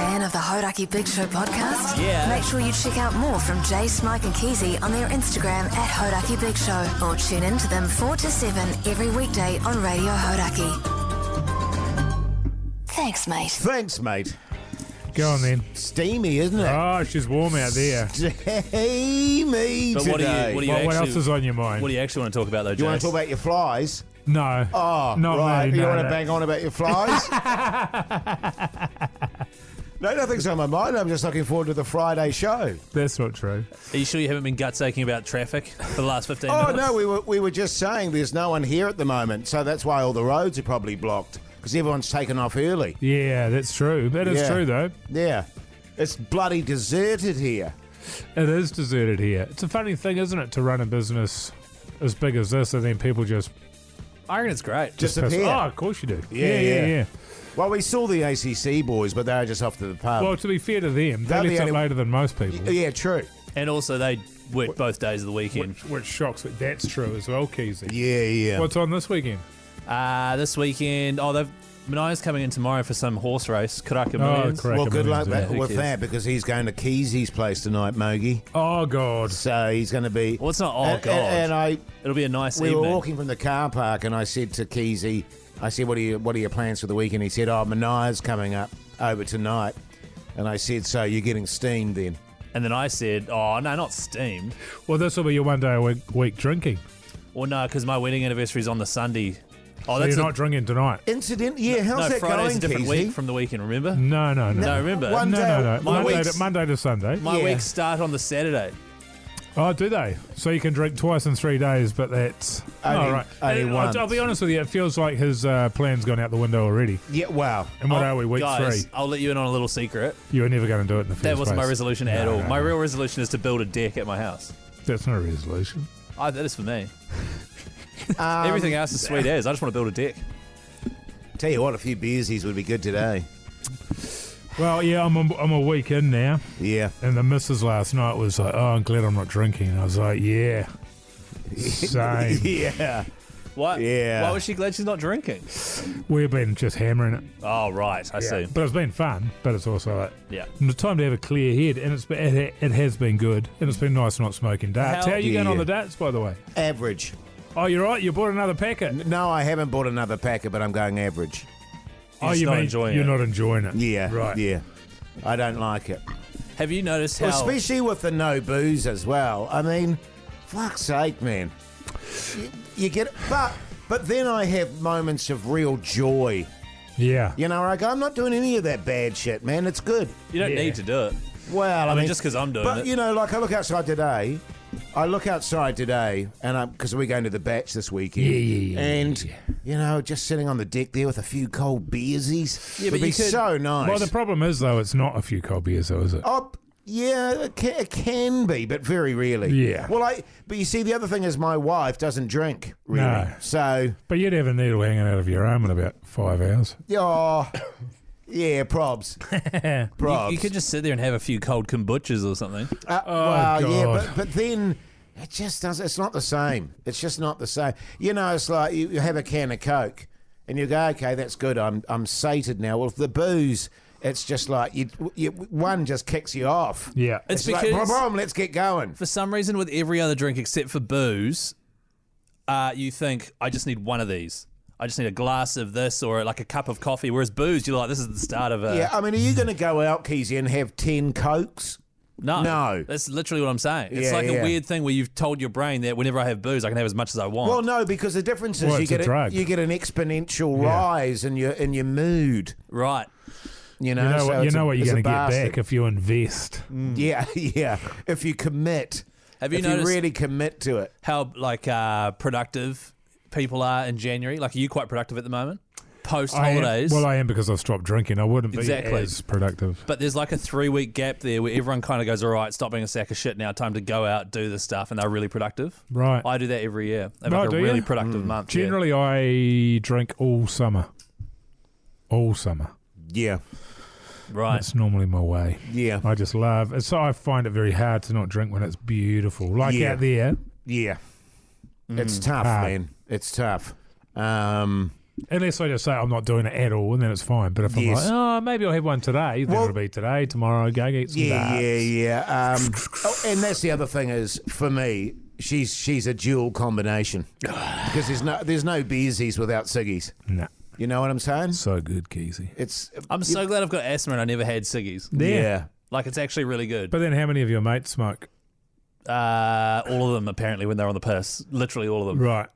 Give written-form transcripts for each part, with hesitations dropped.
fan of the Hodaki Big Show podcast? Yeah. Make sure you check out more from Jay, Smike and Keezy on their Instagram at Hodaki Big Show, or tune in to them 4 to 7 every weekday on Radio Hodaki. Thanks, mate. Thanks, mate. Go on then. Steamy, isn't it? Oh, she's warm out there. Steamy But today. What else is on your mind? What do you actually want to talk about, though, Do you want Jace? to talk about your flies? No. Oh, not right. me. You no, want to no. bang on about your flies? No, nothing's on my mind. I'm just looking forward to the Friday show. That's not true. Are you sure you haven't been gut-aching about traffic for the last 15 Oh, minutes? no, we were just saying there's no one here at the moment, so that's why all the roads are probably blocked, because everyone's taken off early. Yeah, that's true. That is true, though. Yeah. It's bloody deserted here. It is deserted here. It's a funny thing, isn't it, to run a business as big as this and then people just I reckon it's great. Disappear. Oh, of course you do. Yeah. Well, we saw the ACC boys, but they were just off to the pub. Well, to be fair to them, They're they the left it only- later than most people. Yeah, true. And also, they work both days of the weekend. Which shocks me. That's true as well, Keezy. Yeah. What's on this weekend? This weekend, Manaya's coming in tomorrow for some horse race, Karaka Oh, Millions. correct. Well, good luck Yeah, who with cares? that, because he's going to Keezy's place tonight, Mogi. Oh, God. So he's going to be... Well, it's not, oh, and, God. And It'll be a nice we evening. were walking from the car park, and I said to Keezy, I said, what are your plans for the weekend? He said, Manaya's coming up over tonight. And I said, so you're getting steamed then? And then I said, oh, no, not steamed. Well, this will be your one day a week drinking. Well, no, because my wedding anniversary is on the Sunday. Oh, So you're not drinking tonight? Incident? Yeah, how's no, that Friday's going, a different Keezy? week from the weekend, remember? No. No, remember? One day- No. My Monday to Sunday. My Yeah. weeks start on the Saturday. Oh, do they? So you can drink twice in 3 days, but that's... Only- right. only And once. I'll be honest with you, it feels like his plan's gone out the window already. Yeah, wow. And what Oh, are we, week guys, 3? I'll let you in on a little secret. You were never going to do it in the first That wasn't my place. resolution at No, all. no, My no. real resolution is to build a deck at my house. That's not a resolution. That is for me. Everything else is sweet as. I just want to build a deck. Tell you what, a few beersies would be good today. Well, yeah, I'm a week in now. Yeah. And the missus last night was like, oh, I'm glad I'm not drinking. And I was like, yeah. Same. Yeah. What? Yeah. Why was she glad she's not drinking? We've been just hammering it. Oh, right. I see. But it's been fun. But it's also like, Yeah. it's time to have a clear head. And it has been good. And it's been nice not smoking darts. How are you Yeah, going on yeah. the darts, by the way? Average. Oh, you're right. You bought another packet. No, I haven't bought another packet, but I'm going average. You're just not enjoying you're it. not enjoying it. Yeah. Right. Yeah. I don't like it. Have you noticed how... Well, especially with the no booze as well. I mean, fuck's sake, man. You get it. But then I have moments of real joy. Yeah. You know, where I go, I'm not doing any of that bad shit, man. It's good. You don't Yeah. need to do it. Well, I mean, just 'cause I'm doing but, it. you know, like I look outside today, and because we're going to the Batch this weekend. Yeah. And, you know, just sitting on the deck there with a few cold beersies. Yeah, but would be you could- so nice. Well, the problem is, though, it's not a few cold beers, though, is it? Oh, yeah, it can be, but very rarely. Yeah. Well, but you see, the other thing is my wife doesn't drink, really. No. So, But you'd have a needle hanging out of your arm in about 5 hours. oh, yeah, probs. Probs. You could just sit there and have a few cold kombuchas or something. Well, yeah, God. but then it just doesn't. It's not the same. It's just not the same. You know, it's like you have a can of Coke and you go, okay, that's good. I'm sated now. Well, with the booze, it's just like one just kicks you off. Yeah. It's like, because- boom, let's get going. For some reason, with every other drink except for booze, you think, I just need one of these. I just need a glass of this or like a cup of coffee. Whereas booze, you're like, this is the start of a... Yeah, I mean, are you going to go out, Keezy, and have 10 Cokes? No. That's literally what I'm saying. It's Yeah, like yeah. a weird thing where you've told your brain that whenever I have booze, I can have as much as I want. Well, no, because the difference is Well, you it's a get drug. you get an exponential Yeah. rise in your mood. Right. You know, You know so what, it's you're it's going to get bastard. back if you invest. Yeah, yeah. If you commit, Have you if noticed you really commit to it. how like productive people are in January? Like, are you quite productive at the moment? Post holidays. I am because I've stopped drinking. I wouldn't be Exactly. as productive. But there's like a 3-week gap there where everyone kind of goes, all right, stop being a sack of shit now, time to go out, do this stuff, and they're really productive. Right. I do that every year. I have Oh, like a do really you? productive month. yeah. Generally, I drink all summer. All summer. Yeah, Right. That's normally my way. yeah, I just love it. So I find it very hard to not drink when it's beautiful. Like Yeah. out there. yeah. It's tough, Hard. man. It's tough. Unless I just say I'm not doing it at all, and then it's fine. But if I'm like, oh, maybe I'll have one today, then it'll be today, tomorrow, go get some darts. Yeah. And that's the other thing is, for me, she's a dual combination. Because there's no beersies without ciggies. No. You know what I'm saying? So good, Keezy. I'm so glad I've got asthma and I never had ciggies. Yeah. Like, it's actually really good. But then how many of your mates smoke? All of them, apparently, when they're on the piss. Literally all of them. Right.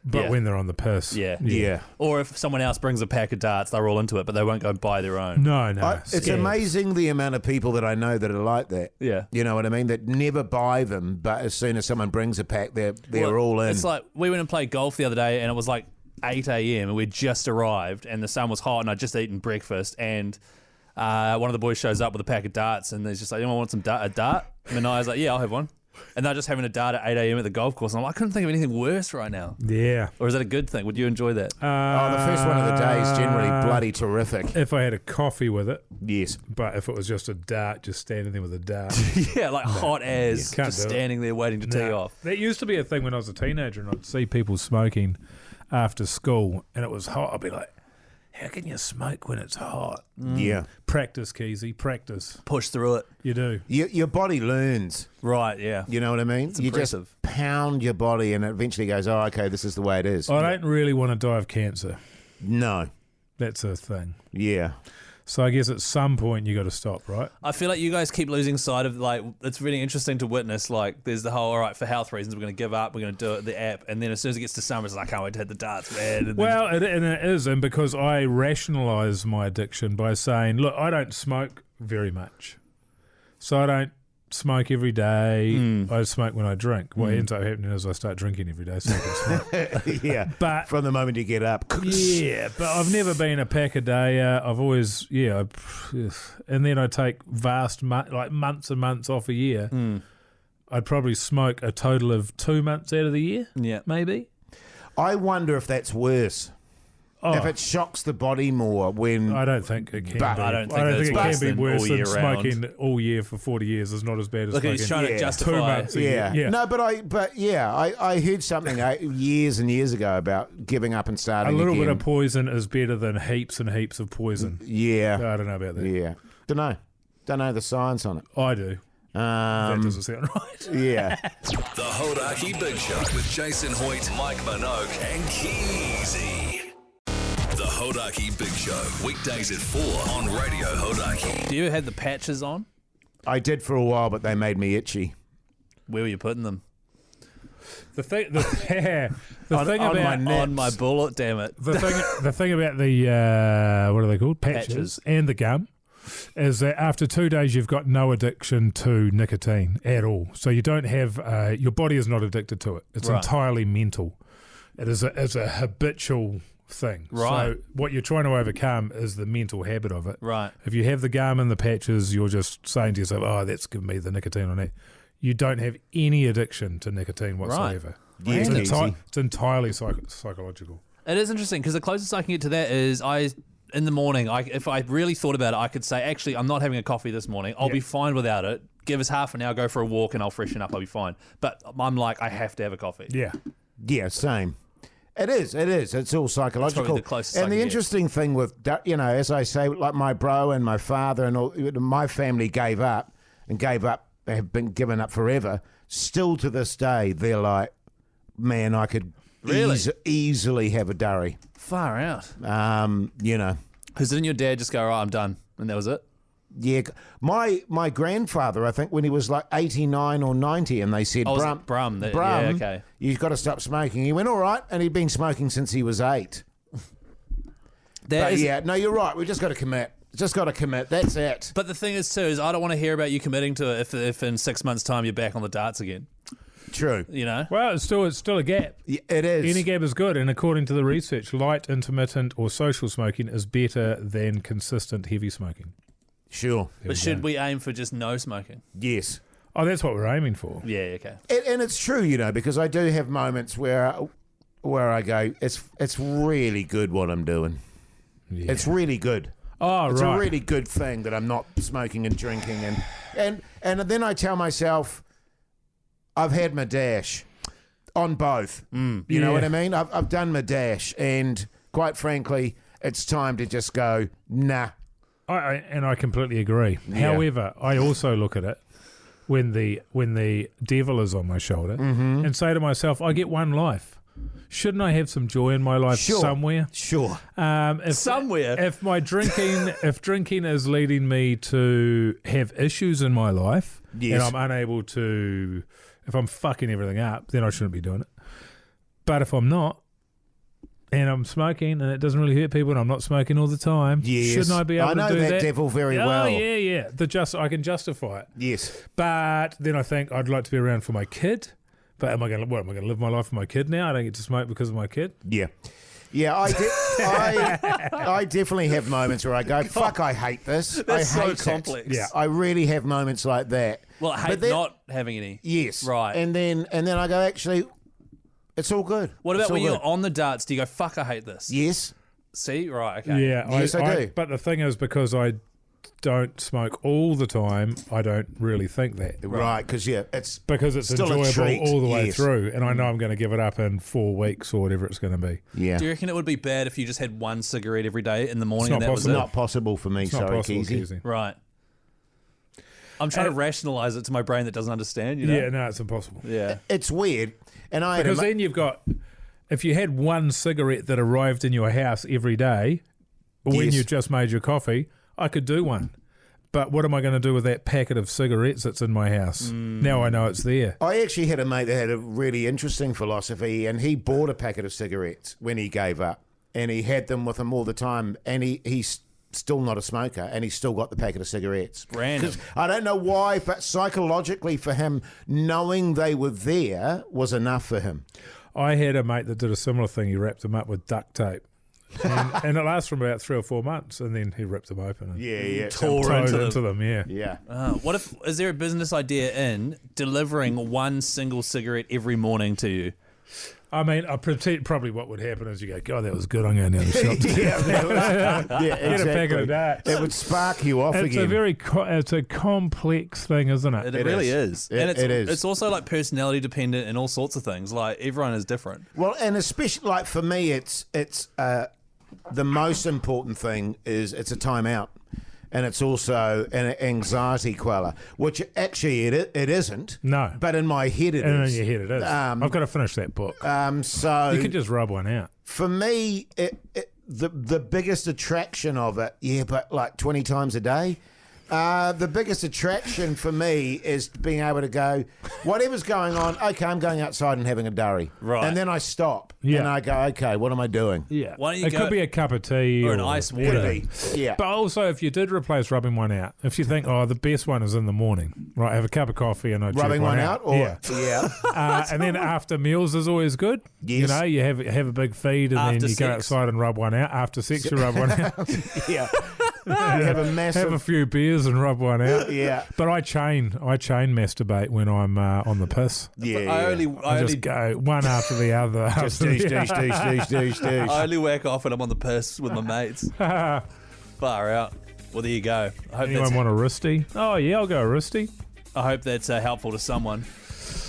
But Yeah. when they're on the piss. Yeah. Or if someone else brings a pack of darts, they're all into it, but they won't go buy their own. No. It's amazing the amount of people that I know that are like that. Yeah. You know what I mean? That never buy them, but as soon as someone brings a pack, they're all in. It's like, we went and played golf the other day, and it was like 8 a.m. and we'd just arrived, and the sun was hot, and I'd just eaten breakfast, and one of the boys shows up with a pack of darts, and he's just like, anyone want a dart? And I was like, yeah, I'll have one. And they're just having a dart at 8 a.m. at the golf course, and I'm like, I couldn't think of anything worse right now. Yeah. Or is that a good thing? Would you enjoy that? the first one of the day is generally bloody terrific. If I had a coffee with it. Yes. But if it was just a dart, just standing there with a dart. Yeah, like hot as, can't just do it. standing there waiting to tee off. That used to be a thing when I was a teenager, and I'd see people smoking after school, and it was hot. I'd be like, how can you smoke when it's hot? Yeah. Practice, Keezy, practice. Push through it. You do. Your body learns. Right, yeah. You know what I mean? It's you impressive. just pound your body and it eventually goes, oh, okay, this is the way it is. I don't really want to die of cancer. No. That's a thing. Yeah. So I guess at some point you got to stop, right? I feel like you guys keep losing sight of, like, it's really interesting to witness. Like, there's the whole, all right, for health reasons, we're going to give up, we're going to do it, the app, and then as soon as it gets to summer, it's like, I can't wait to hit the darts, man. And Well, it is, and because I rationalise my addiction by saying, look, I don't smoke very much. So I don't smoke every day. I smoke when I drink. What ends up happening is I start drinking every day so I can smoke. Yeah. But from the moment you get up. yeah, but I've never been a pack a day. I've always, and then I take vast, months and months off a year. I'd probably smoke a total of 2 months out of the year. Yeah. Maybe. I wonder if that's worse. Oh, If it shocks the body more when... I don't think it can But- be. I don't think it's it worse can be than worse all than year round. smoking all year for 40 years is not as bad as Look, smoking he's trying to 2 justify. months a year. Yeah. No, but I heard something years and years ago about giving up and A starting little again. bit of poison is better than heaps and heaps of poison. Yeah. I don't know about that. Yeah. Don't know the science on it. I do. That doesn't sound right. Yeah. The Hodaki Big Show with Jason Hoyt, Mike Minogue, and Keezy. The Hodaki Big Show, weekdays at 4 on Radio Hodaki. Do you have the patches on? I did for a while, but they made me itchy. Where were you putting them? The thing about my neck. On my bullet, damn it. the thing about the what are they called, patches and the gum, is that after 2 days you've got no addiction to nicotine at all. So you don't have your body is not addicted to it. It's Right. entirely mental. It is a habitual thing. Right. So what you're trying to overcome is the mental habit of it. Right. If you have the gum and the patches, you're just saying to yourself, "Oh, that's giving me the nicotine on it." You don't have any addiction to nicotine whatsoever. Yeah, It's, easy. it's entirely psychological. It is interesting because the closest I can get to that is in the morning, if I really thought about it, I could say, actually, I'm not having a coffee this morning. I'll be fine without it. Give us half an hour, go for a walk, and I'll freshen up. I'll be fine. But I'm like, I have to have a coffee. Yeah. Yeah, same. It is. It's all psychological. probably the closest I and can the get. interesting thing with, as I say, like my bro and my father and all, my family have been given up forever. Still to this day, they're like, man, I could Really? easily have a Durry. Far out. Because didn't your dad just go, right, I'm done, and that was it? Yeah, my grandfather, I think when he was like 89 or 90, and they said, Oh, was it Brum, Brum that- Brum, yeah, okay. you've got to stop smoking. He went, all right, and he'd been smoking since he was 8. But yeah, no, you're right. We just got to commit. Just got to commit. That's it. But the thing is, too, is I don't want to hear about you committing to it if in 6 months' time you're back on the darts again. True. You know? Well, it's still a gap. Yeah, it is. Any gap is good, and according to the research, light, intermittent, or social smoking is better than consistent heavy smoking. Sure. But should we aim for just no smoking? Yes. Oh, that's what we're aiming for. Yeah, okay. And it's true, because I do have moments where I go, it's really good what I'm doing. Yeah. It's really good. Oh, It's right. a really good thing that I'm not smoking and drinking, and then I tell myself, I've had my dash on both. You know Yeah. what I mean? I've done my dash, and quite frankly, it's time to just go, nah. I completely agree. Yeah. However, I also look at it when the devil is on my shoulder and say to myself, I get one life. Shouldn't I have some joy in my life somewhere? Sure. Somewhere. If my drinking, if drinking is leading me to have issues in my life, Yes. and I'm unable to, if I'm fucking everything up, then I shouldn't be doing it. But if I'm not, and I'm smoking, and it doesn't really hurt people, and I'm not smoking all the time, Yes. shouldn't I be able I know to do that that? devil very well. Oh yeah. I can justify it. Yes. But then I think I'd like to be around for my kid. But am I going to live my life for my kid now? I don't get to smoke because of my kid. Yeah. Yeah, I definitely have moments where I go, fuck, I hate this. That's I so hate complex. it. Yeah, I really have moments like that. Well, I hate But then- not having any. Yes. Right. And then I go, actually, it's all good. What about It's all when good. you're on the darts? Do you go, fuck, I hate this? Yes. See? Right, okay. Yeah, Yes, I do. But the thing is, because I don't smoke all the time, I don't really think that. Right, because, it's Because it's Still a enjoyable treat, all the way yes. through, and I know I'm going to give it up in 4 weeks or whatever it's going to be. yeah. Do you reckon it would be bad if you just had one cigarette every day in the morning It's and not that was It's it? not possible for me, It's not sorry, possible, Keezy. Keezy. Right. I'm trying to rationalise it to my brain that doesn't understand, you know? Yeah, no, it's impossible. Yeah. It's weird. And I had Because a, then you've got, if you had one cigarette that arrived in your house every day, when Yes. you just made your coffee, I could do one. But what am I going to do with that packet of cigarettes that's in my house? Now I know it's there. I actually had a mate that had a really interesting philosophy, and he bought a packet of cigarettes when he gave up, and he had them with him all the time, and he's still not a smoker, and he's still got the packet of cigarettes. Random. 'Cause I don't know why, but psychologically for him, knowing they were there was enough for him. I had a mate that did a similar thing. He wrapped them up with duct tape. And it lasts for about 3 or 4 months, and then he ripped them open and Yeah. Tore towed into into them. Yeah. Yeah. What if, is there a business idea in delivering one single cigarette every morning to you? I mean, probably what would happen is you go, God, that was good. I'm going down the shop to Yeah, get a packet of darts. It would spark you off It's again. a very it's a complex thing, isn't it? It really is. And It is. It's also like personality dependent and all sorts of things. Like everyone is different. Well, and especially like for me, it's the most important thing is it's a timeout, and it's also an anxiety queller, which actually it isn't. No. but in my head it And is. in your head it is. I've got to finish that book. So You could just rub one out. for me, the biggest attraction of it, but like 20 times a day. The biggest attraction for me is being able to go, whatever's going on, okay, I'm going outside and having a durry. Right. And then I stop. Yeah. And I go, okay, what am I doing? Yeah. Why don't you it go- could be a cup of tea or an ice water. Could be. Yeah. But also, if you did replace rubbing one out, if you think, the best one is in the morning, right? Have a cup of coffee and I check Rubbing one out? Or, yeah. yeah. And then after meals is always good. Yes. You know, you have a big feed and After then you go sex. outside and rub one out. After sex, you rub one out. Yeah. You have a massive... Have a few beers and rub one out. Yeah. But I chain masturbate when I'm on the piss. Yeah. I only Just go one after the other. Just after douche, the douche, douche, douche, douche, douche. I only whack off when I'm on the piss with my mates. other. Far out. Well, there you go. Anyone want a wristy? Oh yeah, I'll go a wristy. I hope that's helpful to someone.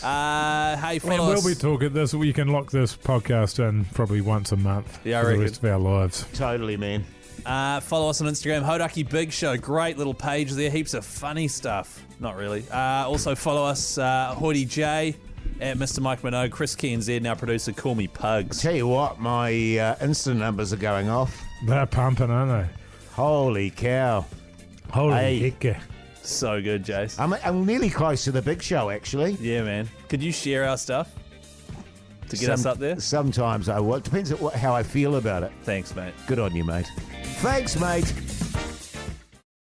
Hey, And follow we'll us. be talking this. We can lock this podcast in probably once a month Yeah, I for the reckon. rest of our lives. Totally, man. Follow us on Instagram, Hodaki Big Show. Great little page there. Heaps of funny stuff. Not really. Also follow us, Hoodie J, at Mr. Mike Minogue, Chris Key and Zed, our producer, Call Me Pugs. Tell you what, my Insta numbers are going off. They're pumping, aren't they? Holy cow. Holy Hey. heck. So good, Jace. I'm nearly close to the big show, actually. Yeah, man. Could you share our stuff to get us up there? Sometimes I will. It depends on how I feel about it. Thanks, mate. Good on you, mate. Thanks, mate.